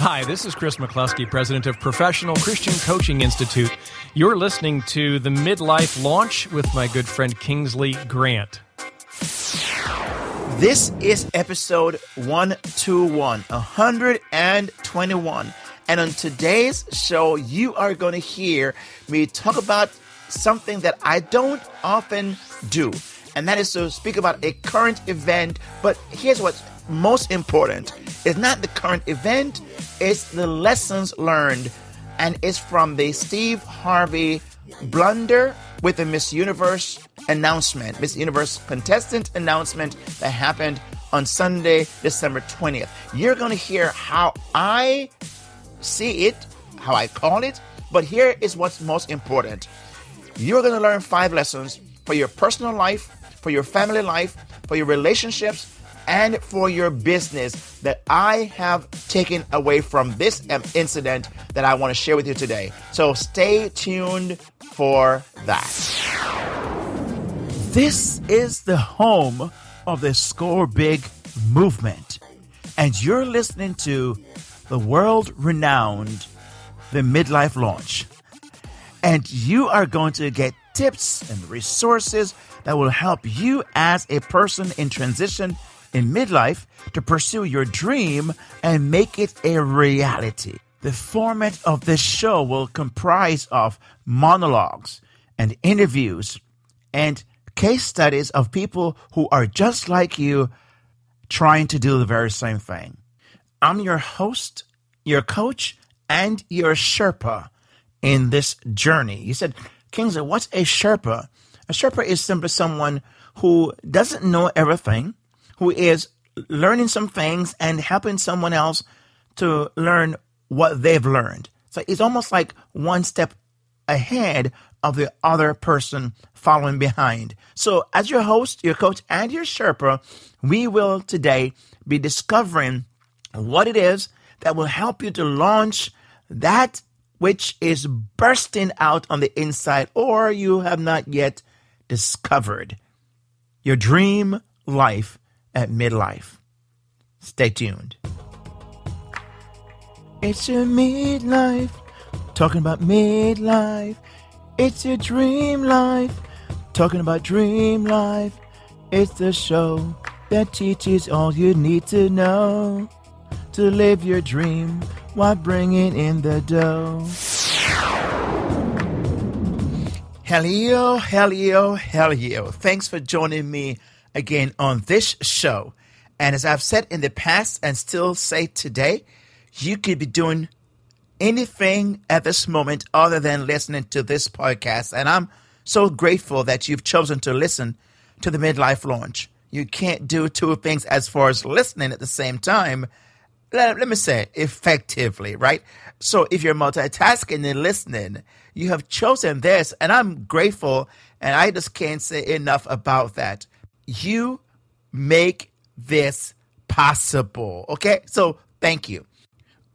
Hi, this is Chris McCluskey, president of Professional Christian Coaching Institute. You're listening to the Midlife Launch with my good friend Kingsley Grant. This is episode 121. And on today's show, you are going to hear me talk about something that I don't often do. And that is to speak about a current event. But here's what's most important. It's not the current event. It's the lessons learned. And it's from the Steve Harvey blunder with the Miss Universe announcement, Miss Universe contestant announcement that happened on Sunday, December 20th. You're going to hear how I see it, how I call it, but here is what's most important. You're going to learn 5 lessons for your personal life, for your family life, for your relationships, and for your business that I have taken away from this incident that I want to share with you today. So stay tuned for that. This is the home of the Score Big movement, and you're listening to the world-renowned The Midlife Launch. And you are going to get tips and resources that will help you as a person in transition in midlife to pursue your dream and make it a reality. The format of this show will comprise of monologues and interviews and case studies of people who are just like you trying to do the very same thing. I'm your host, your coach, and your Sherpa in this journey. You said, Kingsley, what's a Sherpa? A Sherpa is simply someone who doesn't know everything, who is learning some things and helping someone else to learn what they've learned. So it's almost like one step ahead of the other person following behind. So as your host, your coach, and your Sherpa, we will today be discovering what it is that will help you to launch that which is bursting out on the inside or you have not yet discovered. Your dream life at midlife. Stay tuned. It's your midlife, talking about midlife. It's your dream life, talking about dream life. It's the show that teaches all you need to know to live your dream while bringing in the dough. Hello. Thanks for joining me again on this show. And as I've said in the past and still say today, you could be doing anything at this moment other than listening to this podcast. And I'm so grateful that you've chosen to listen to the Midlife Launch. You can't do 2 things as far as listening at the same time. Let me say effectively, right? So if you're multitasking and listening, you have chosen this, and I'm grateful, and I just can't say enough about that. You make this possible, okay? So thank you.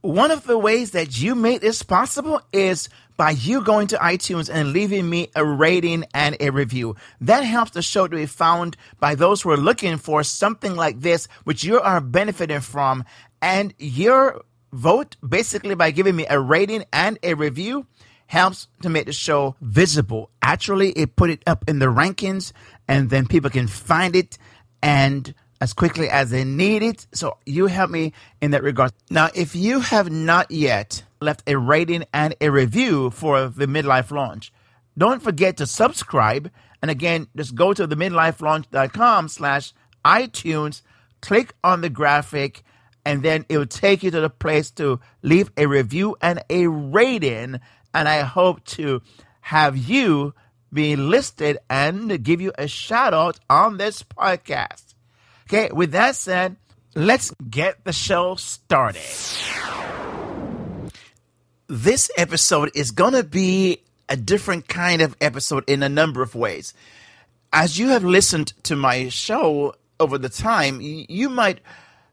One of the ways that you make this possible is by you going to iTunes and leaving me a rating and a review. That helps the show to be found by those who are looking for something like this, which you are benefiting from. And your vote, basically by giving me a rating and a review, helps to make the show visible. Actually, it put it up in the rankings, and then people can find it and as quickly as they need it. So you help me in that regard. Now, if you have not yet left a rating and a review for the Midlife Launch, don't forget to subscribe. And again, just go to themidlifelaunch.com/iTunes, click on the graphic, and then it will take you to the place to leave a review and a rating. And I hope to have you be listed and give you a shout out on this podcast. Okay, with that said, let's get the show started. This episode is going to be a different kind of episode in a number of ways. As you have listened to my show over the time, you might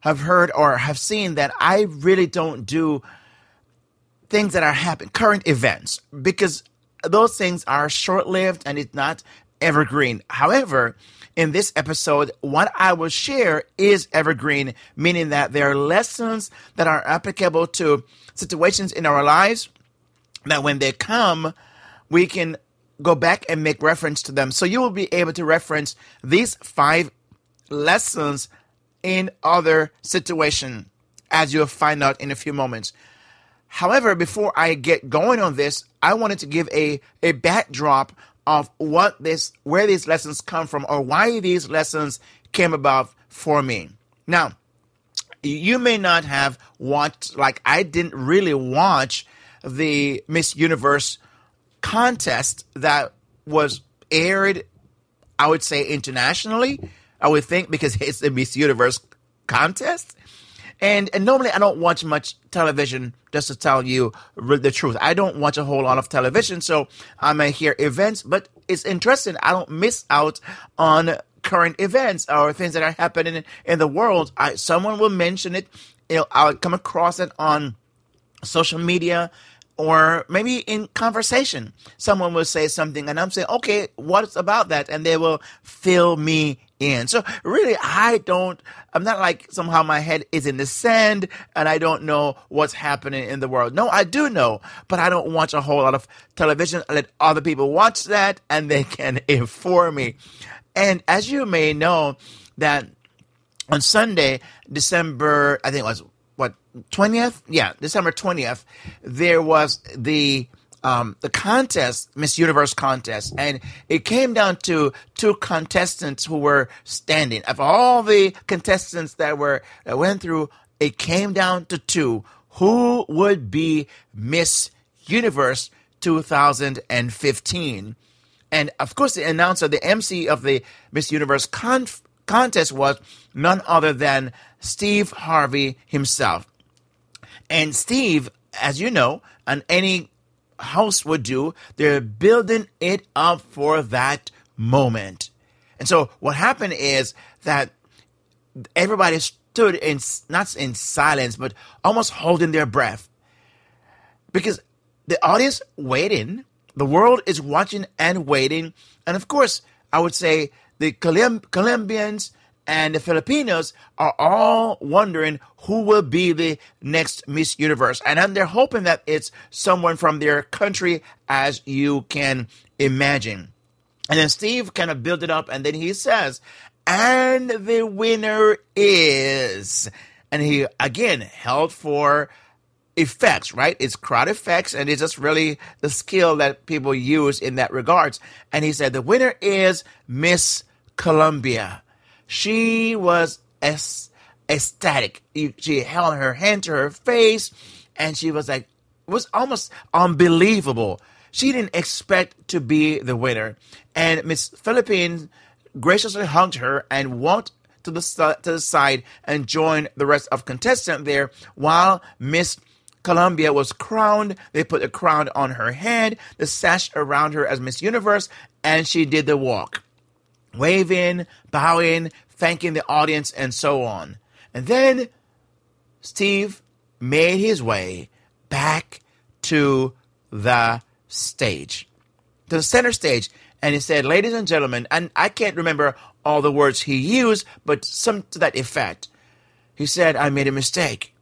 have heard or have seen that I really don't do things that are happening, current events, because those things are short-lived and it's not evergreen. However, in this episode, what I will share is evergreen, meaning that there are lessons that are applicable to situations in our lives that when they come, we can go back and make reference to them. So you will be able to reference these 5 lessons in other situations, as you'll find out in a few moments. However, before I get going on this, I wanted to give a backdrop of where these lessons come from, or why these lessons came about for me. Now, you may not have watched, like I didn't really watch the Miss Universe contest that was aired, I would say internationally, I would think, because it's the Miss Universe contest. And normally I don't watch much television, just to tell you the truth. I don't watch a whole lot of television, so I may hear events, but it's interesting. I don't miss out on current events or things that are happening in the world. Someone will mention it. I'll come across it on social media, or maybe in conversation. Someone will say something and I'm saying, okay, what's about that? And they will fill me in. So really, I'm not like somehow my head is in the sand and I don't know what's happening in the world. No, I do know, but I don't watch a whole lot of television. I let other people watch that and they can inform me. And as you may know, that on Sunday, December, I think it was, 20th? Yeah, December 20th, there was the contest, Miss Universe contest, and it came down to 2 contestants who were standing. Of all the contestants that went through, it came down to 2 who would be Miss Universe 2015. And of course, the announcer, the MC of the Miss Universe contest was none other than Steve Harvey himself. And Steve, as you know, and any host would do, they're building it up for that moment. And so what happened is that everybody stood not in silence, but almost holding their breath. Because the audience waiting, the world is watching and waiting. And of course, I would say the Colombians and the Filipinos are all wondering who will be the next Miss Universe. And then they're hoping that it's someone from their country, as you can imagine. And then Steve kind of built it up, and then he says, and the winner is... And he, again, held for effects, right? It's crowd effects, and it's just really the skill that people use in that regards. And he said, the winner is Miss Colombia. She was ecstatic. She held her hand to her face, and she was like, it was almost unbelievable. She didn't expect to be the winner. And Miss Philippines graciously hugged her and walked to the side and joined the rest of contestants there while Miss Colombia was crowned. They put a crown on her head, the sash around her as Miss Universe, and she did the walk, waving, bowing, thanking the audience, and so on. And then Steve made his way back to the stage, to the center stage, and he said, ladies and gentlemen, and I can't remember all the words he used, but some to that effect. He said, I made a mistake.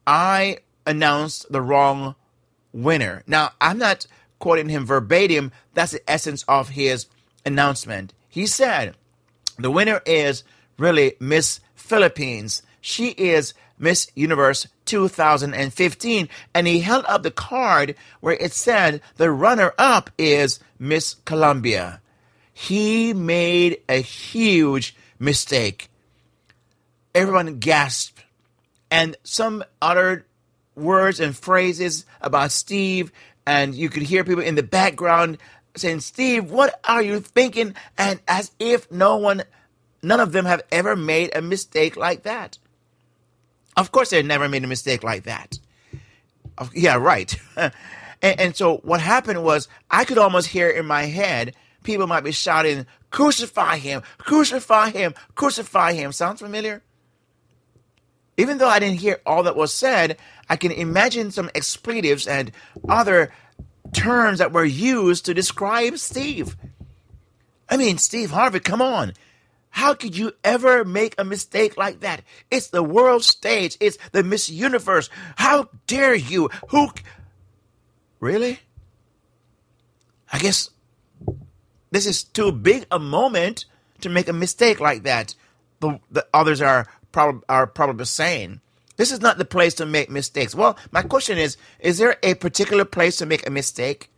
I announced the wrong winner. Now, I'm not quoting him verbatim. That's the essence of his announcement. He said, the winner is really Miss Philippines. She is Miss Universe 2015. And he held up the card where it said the runner-up is Miss Colombia. He made a huge mistake. Everyone gasped. And some uttered words and phrases about Steve. And you could hear people in the background saying, Steve, what are you thinking? And as if none of them have ever made a mistake like that. Of course, they never made a mistake like that. Yeah, right. and so what happened was, I could almost hear in my head, people might be shouting, crucify him, crucify him, crucify him. Sounds familiar? Even though I didn't hear all that was said, I can imagine some expletives and other terms that were used to describe Steve. I mean, Steve Harvey, come on. How could you ever make a mistake like that? It's the world stage. It's the Miss Universe. How dare you? Really? I guess this is too big a moment to make a mistake like that. The others are probably saying. This is not the place to make mistakes. Well, my question is there a particular place to make a mistake?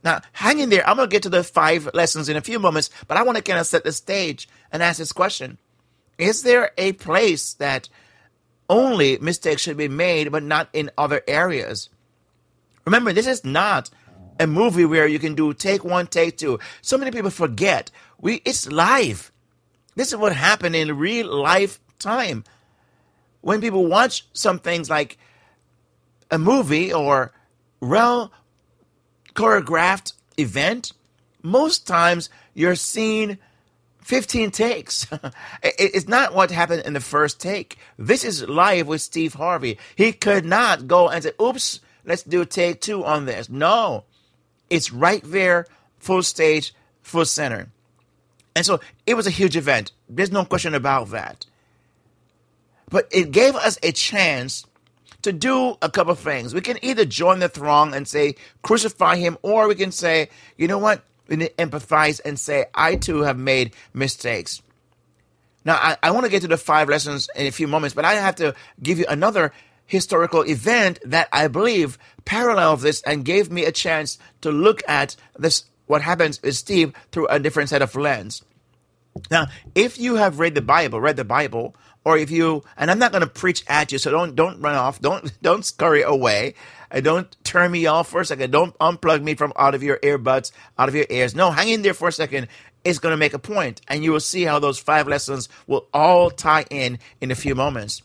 Now, hang in there. I'm going to get to the 5 lessons in a few moments, but I want to kind of set the stage and ask this question. Is there a place that only mistakes should be made, but not in other areas? Remember, this is not a movie where you can do take 1, take 2. So many people forget. It's live. This is what happened in real life time. When people watch some things like a movie or well choreographed event, most times you're seeing 15 takes. It's not what happened in the first take. This is live with Steve Harvey. He could not go and say, oops, let's do take 2 on this. No, it's right there, full stage, full center. And so it was a huge event. There's no question about that. But it gave us a chance to do a couple of things. We can either join the throng and say, crucify him, or we can say, you know what? We need to empathize and say, I too have made mistakes. Now, I want to get to the 5 lessons in a few moments, but I have to give you another historical event that I believe parallels this and gave me a chance to look at this, what happens with Steve, through a different set of lens. Now, if you have read the Bible, or if you, and I'm not going to preach at you, so don't run off, don't scurry away, and don't turn me off for a second, don't unplug me from out of your earbuds, out of your ears. No, hang in there for a second. It's going to make a point, and you will see how those 5 lessons will all tie in a few moments.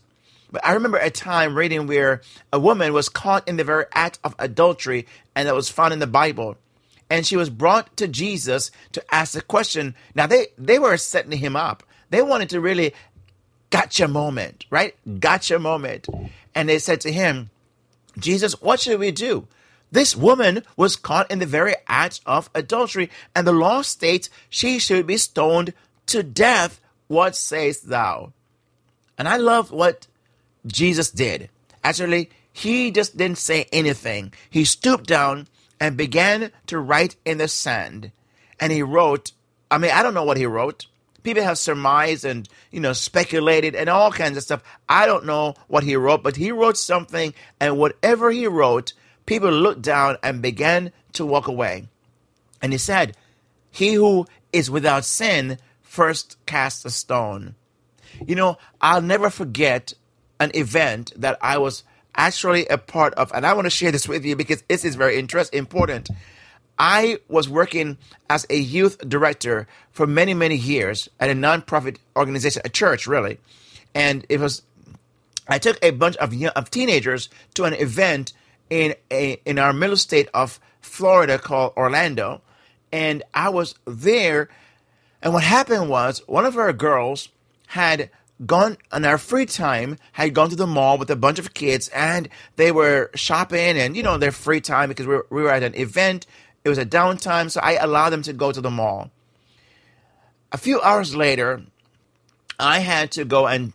But I remember a time reading where a woman was caught in the very act of adultery, and that was found in the Bible. And she was brought to Jesus to ask the question. Now, they were setting him up. They wanted to really gotcha moment, right? Gotcha moment. And they said to him, Jesus, what should we do? This woman was caught in the very act of adultery, and the law states she should be stoned to death. What sayest thou? And I love what Jesus did. Actually, he just didn't say anything. He stooped down and began to write in the sand. And he wrote, I don't know what he wrote. People have surmised and, speculated and all kinds of stuff. I don't know what he wrote, but he wrote something, and whatever he wrote, people looked down and began to walk away. And he said, he who is without sin first cast a stone. I'll never forget an event that I was actually a part of, and I want to share this with you because this is very important. I was working as a youth director for many, many years at a nonprofit organization, a church, really. And I took a bunch of teenagers to an event in our middle state of Florida called Orlando. And I was there. And what happened was one of our girls had gone on our free time, had gone to the mall with a bunch of kids, and they were shopping and, their free time because we were at an event. It was a downtime, so I allowed them to go to the mall. A few hours later, I had to go and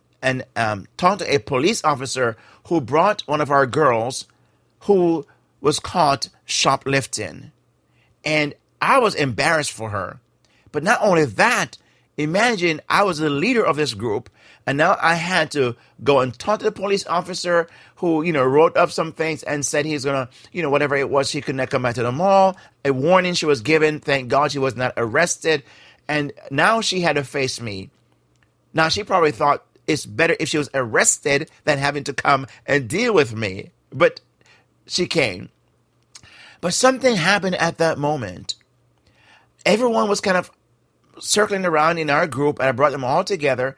talk to a police officer who brought one of our girls who was caught shoplifting. And I was embarrassed for her. But not only that, imagine I was the leader of this group, and now I had to go and talk to the police officer who, wrote up some things and said he's going to, whatever it was, she could not come back to the mall. A warning she was given. Thank God she was not arrested. And now she had to face me. Now, she probably thought it's better if she was arrested than having to come and deal with me. But she came. But something happened at that moment. Everyone was kind of circling around in our group, and I brought them all together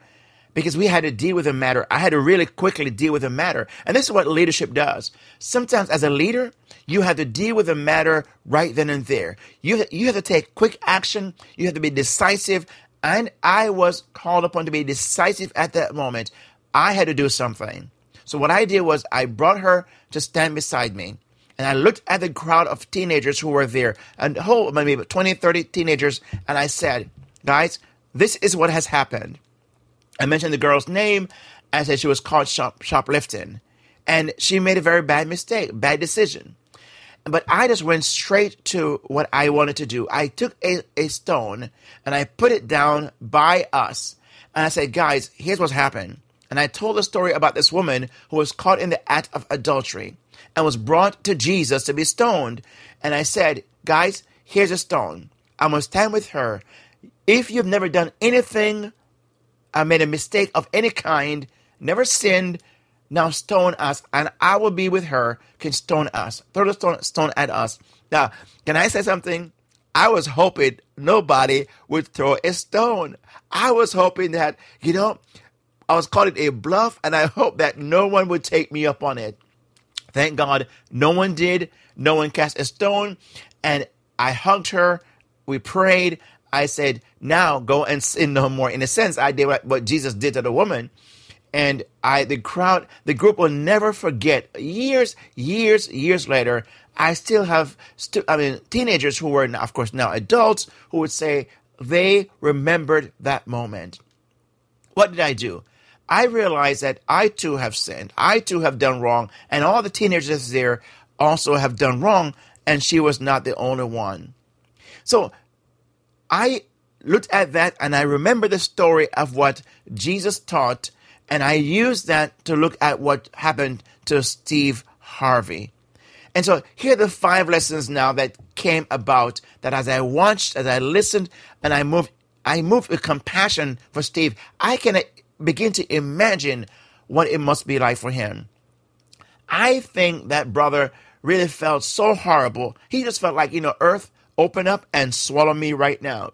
because we had to deal with a matter. I had to really quickly deal with a matter. And this is what leadership does. Sometimes as a leader, you have to deal with a matter right then and there. You have to take quick action. You have to be decisive. And I was called upon to be decisive at that moment. I had to do something. So what I did was I brought her to stand beside me. And I looked at the crowd of teenagers who were there, and whole maybe 20, 30 teenagers, and I said, guys, this is what has happened. I mentioned the girl's name. I said she was caught shoplifting. And she made a very bad mistake, bad decision. But I just went straight to what I wanted to do. I took a stone and I put it down by us. And I said, guys, here's what's happened. And I told the story about this woman who was caught in the act of adultery and was brought to Jesus to be stoned. And I said, guys, here's a stone. I'm going to stand with her. If you've never done anything, I made a mistake of any kind, never sinned, now stone us, and I will be with her, can stone us. Throw the stone at us. Now, can I say something? I was hoping nobody would throw a stone. I was hoping that, I was calling it a bluff, and I hope that no one would take me up on it. Thank God, no one did. No one cast a stone, and I hugged her. We prayed. I said, now go and sin no more. In a sense, I did what Jesus did to the woman. And the group will never forget. Years later, I still have, teenagers who were, of course, now adults who would say they remembered that moment. What did I do? I realized that I too have sinned. I too have done wrong. And all the teenagers there also have done wrong. And she was not the only one. So I looked at that and I remember the story of what Jesus taught. And I used that to look at what happened to Steve Harvey. And so here are the 5 lessons now that came about, that as I watched, as I listened, and I moved with compassion for Steve, I can begin to imagine what it must be like for him. I think that brother really felt so horrible. He just felt like, earth, open up and swallow me right now.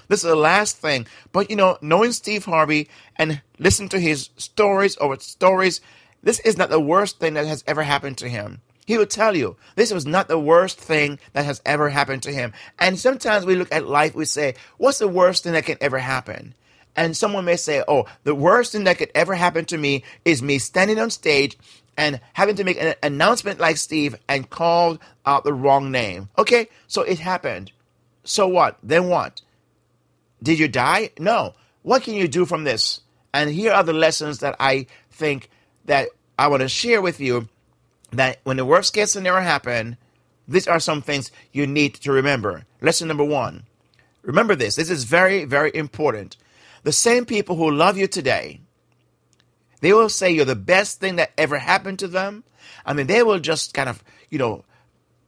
This is the last thing. But, knowing Steve Harvey and listening to his stories, this is not the worst thing that has ever happened to him. He will tell you, this was not the worst thing that has ever happened to him. And sometimes we look at life, we say, what's the worst thing that can ever happen? And someone may say, oh, the worst thing that could ever happen to me is me standing on stage and having to make an announcement like Steve and called out the wrong name. Okay, so it happened. So what? Then what? Did you die? No. What can you do from this? And here are the lessons that I think that I want to share with you, that when the worst case scenario happens, these are some things you need to remember. Lesson number 1. Remember this. This is very, very important. The same people who love you today, they will say you're the best thing that ever happened to them. They will just kind of,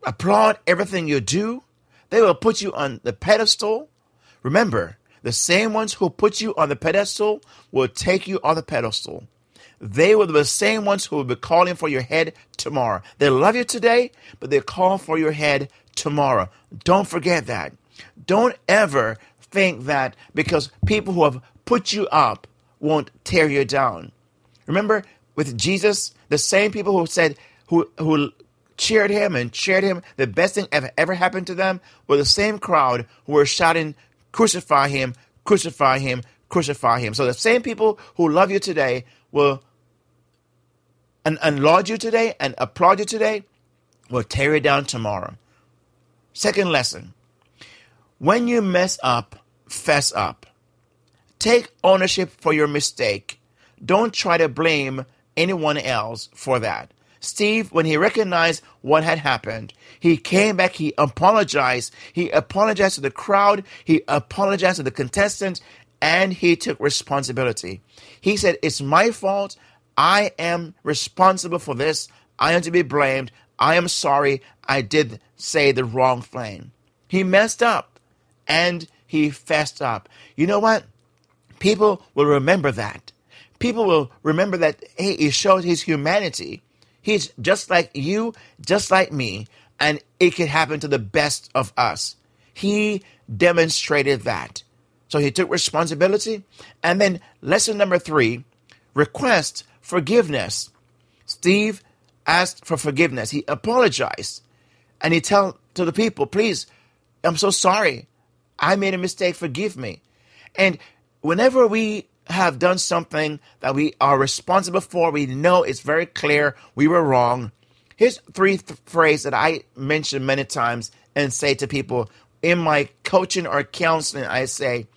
applaud everything you do. They will put you on the pedestal. Remember, the same ones who put you on the pedestal will take you on the pedestal. They will be the same ones who will be calling for your head tomorrow. They love you today, but they call for your head tomorrow. Don't forget that. Don't ever think that because people who have put you up won't tear you down. Remember, with Jesus, the same people who said, who cheered him, the best thing ever happened to them, were the same crowd who were shouting, crucify him, crucify him, crucify him. So the same people who love you today will and laud you today and applaud you today will tear you down tomorrow. Second lesson. When you mess up, fess up. Take ownership for your mistake. Don't try to blame anyone else for that. Steve, when he recognized what had happened, he came back, he apologized. He apologized to the crowd, he apologized to the contestants, and he took responsibility. He said, it's my fault. I am responsible for this. I am to be blamed. I am sorry. I did say the wrong thing. He messed up and he fessed up. You know what? People will remember that. People will remember that, hey, he showed his humanity. He's just like you, just like me, and it can happen to the best of us. He demonstrated that. So he took responsibility. And then lesson number 3, request forgiveness. Steve asked for forgiveness. He apologized. And he told to the people, please, I'm so sorry. I made a mistake. Forgive me. And whenever we have done something that we are responsible for, we know it's very clear we were wrong, Here's three phrases that I mention many times and say to people in my coaching or counseling. I say,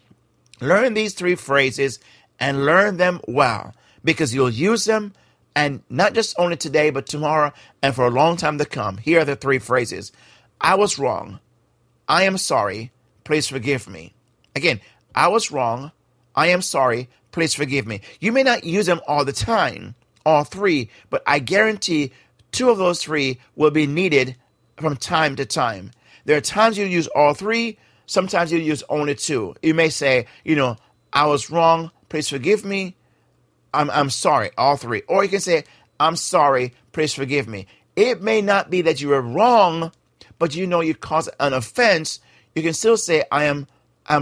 learn these three phrases and learn them well, because you'll use them, and not just only today, but tomorrow and for a long time to come. Here are the three phrases. I was wrong. I am sorry. Please forgive me. Again, I was wrong. I am sorry. Please forgive me. You may not use them all the time, all three, but I guarantee two of those three will be needed from time to time. There are times you use all three. Sometimes you use only two. You may say, I was wrong. Please forgive me. I'm sorry. All three. Or you can say, I'm sorry. Please forgive me. It may not be that you were wrong, but you caused an offense. You can still say, I'm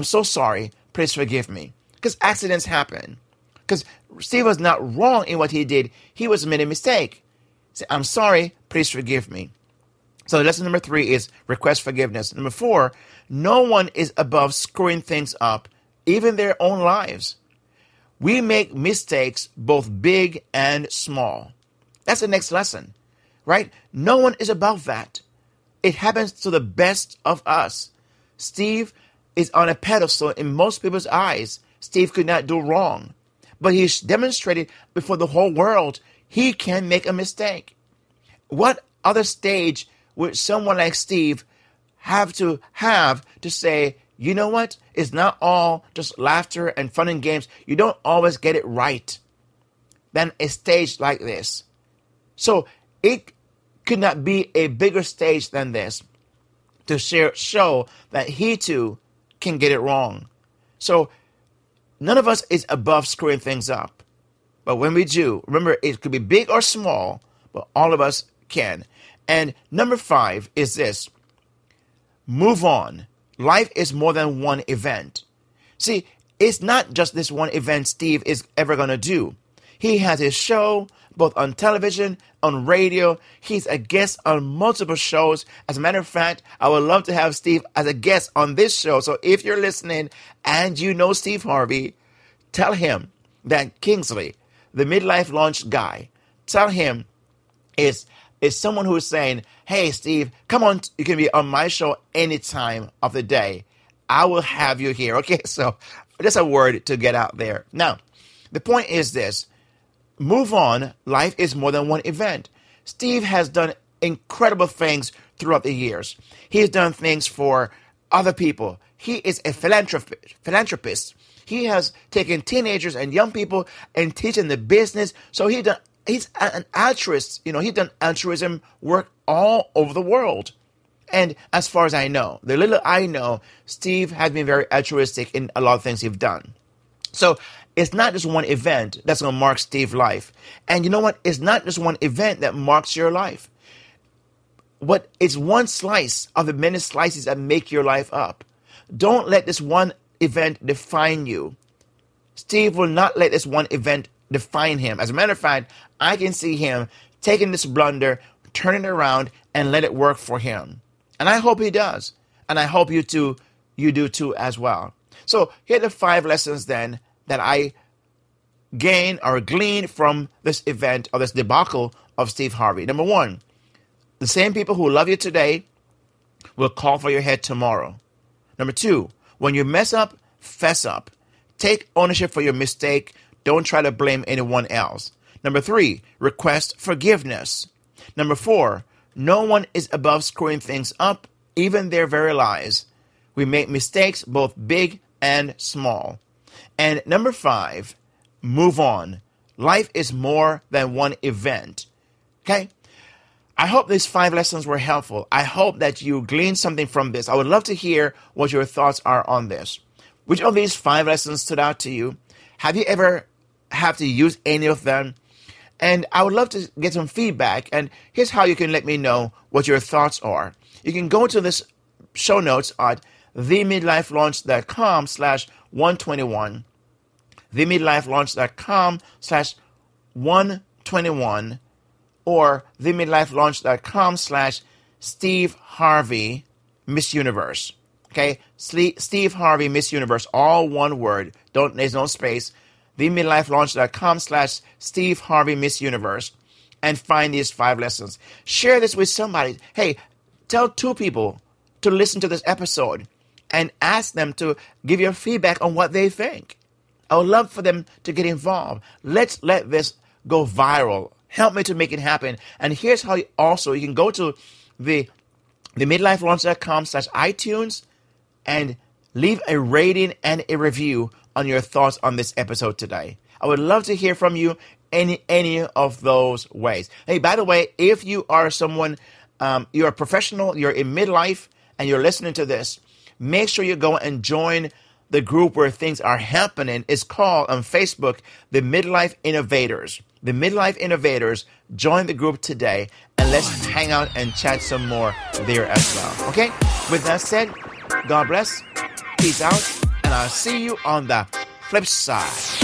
so sorry. Please forgive me. Because accidents happen. Because Steve was not wrong in what he did. He was made a mistake. Say, I'm sorry. Please forgive me. So lesson number 3 is request forgiveness. Number 4, no one is above screwing things up, even their own lives. We make mistakes both big and small. That's the next lesson, right? No one is above that. It happens to the best of us. Steve is on a pedestal in most people's eyes. Steve could not do wrong. But he's demonstrated before the whole world he can make a mistake. What other stage would someone like Steve have to say, you know what? It's not all just laughter and fun and games. You don't always get it right than a stage like this. So it could not be a bigger stage than this to show that he too can get it wrong. So none of us is above screwing things up. But when we do, remember, it could be big or small, but all of us can. And number 5 is this. Move on. Life is more than one event. See, it's not just this one event Steve is ever going to do. He has his show, both on television, on radio. He's a guest on multiple shows. As a matter of fact, I would love to have Steve as a guest on this show. So if you're listening and you know Steve Harvey, tell him that Kingsley, the midlife launch guy, tell him is someone who is saying, hey, Steve, come on, you can be on my show any time of the day. I will have you here. Okay, so just a word to get out there. Now, the point is this. Move on. Life is more than one event. Steve has done incredible things throughout the years. He has done things for other people. He is a philanthropist. He has taken teenagers and young people and teaching the business. So he's an altruist. He's done altruism work all over the world. And as far as I know, the little I know, Steve has been very altruistic in a lot of things he's done. So it's not just one event that's going to mark Steve's life. And you know what? It's not just one event that marks your life. It's one slice of the many slices that make your life up. Don't let this one event define you. Steve will not let this one event define him. As a matter of fact, I can see him taking this blunder, turning it around, and let it work for him. And I hope he does. And I hope you do too as well. So here are the 5 lessons then that I glean from this event or this debacle of Steve Harvey. Number 1, the same people who love you today will call for your head tomorrow. Number 2, when you mess up, fess up. Take ownership for your mistake. Don't try to blame anyone else. Number 3, request forgiveness. Number 4, no one is above screwing things up, even their very lives. We make mistakes both big and small. And number 5, move on. Life is more than one event. Okay? I hope these 5 lessons were helpful. I hope that you gleaned something from this. I would love to hear what your thoughts are on this. Which of these 5 lessons stood out to you? Have you ever had to use any of them? And I would love to get some feedback. And here's how you can let me know what your thoughts are. You can go to this show notes at themidlifelaunch.com/121. themidlifelaunch.com/121 or themidlifelaunch.com/Steve Harvey Miss Universe. Okay, Steve Harvey Miss Universe, all one word. There's no space. themidlifelaunch.com/Steve Harvey Miss Universe. and find these 5 lessons. Share this with somebody. Hey, tell 2 people to listen to this episode and ask them to give you feedback on what they think. I would love for them to get involved. Let's let this go viral. Help me to make it happen. And here's how you can go to the midlifelaunch.com/iTunes and leave a rating and a review on your thoughts on this episode today. I would love to hear from you any of those ways. Hey, by the way, if you are someone, you're a professional, you're in midlife, and you're listening to this, make sure you go and join the group where things are happening. It's called on Facebook, the Midlife Innovators. The Midlife Innovators. Join the group today, and let's hang out and chat some more there as well. Okay? With that said, God bless, peace out, and I'll see you on the flip side.